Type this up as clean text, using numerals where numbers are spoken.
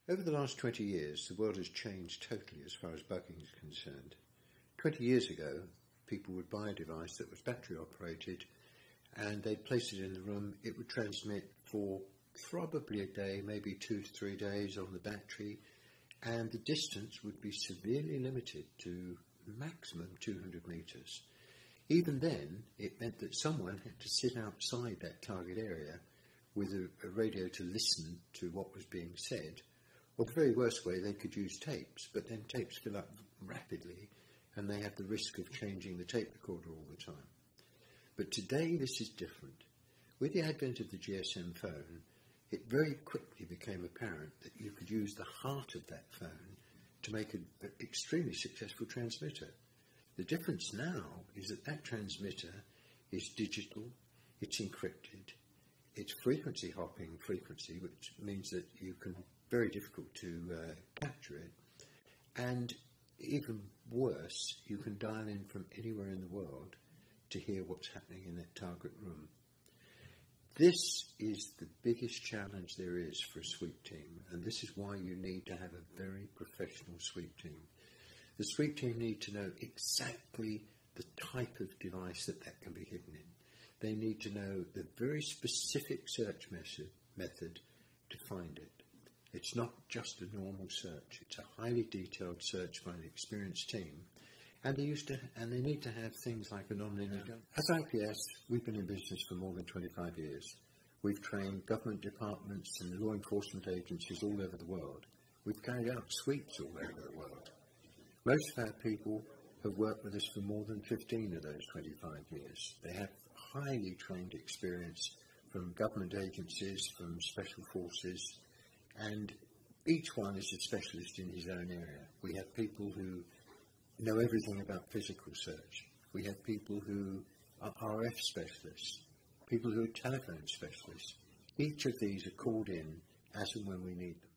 Over the last 20 years, the world has changed totally as far as bugging is concerned. 20 years ago, people would buy a device that was battery operated and they'd place it in the room. It would transmit for probably a day, maybe 2 to 3 days on the battery, and the distance would be severely limited to maximum 200 meters. Even then, it meant that someone had to sit outside that target area with a radio to listen to what was being said. Or the very worst way, they could use tapes, but then tapes fill up rapidly and they have the risk of changing the tape recorder all the time. But today this is different. With the advent of the GSM phone, it very quickly became apparent that you could use the heart of that phone to make an extremely successful transmitter. The difference now is that that transmitter is digital, it's encrypted, it's frequency hopping frequency, which means that you can, very difficult to capture it, and even worse, you can dial in from anywhere in the world to hear what's happening in that target room. This is the biggest challenge there is for a sweep team, and this is why you need to have a very professional sweep team. The sweep team need to know exactly the type of device that can be hidden in. They need to know the very specific search method to find it. It's not just a normal search. It's a highly detailed search by an experienced team. And they need to have things like a non-linear. As IPS, we've been in business for more than 25 years. We've trained government departments and law enforcement agencies all over the world. We've carried out sweeps all over the world. Most of our people have worked with us for more than 15 of those 25 years. They have highly trained experience from government agencies, from special forces, and each one is a specialist in his own area. We have people who know everything about physical search. We have people who are RF specialists, people who are telephone specialists. Each of these are called in as and when we need them.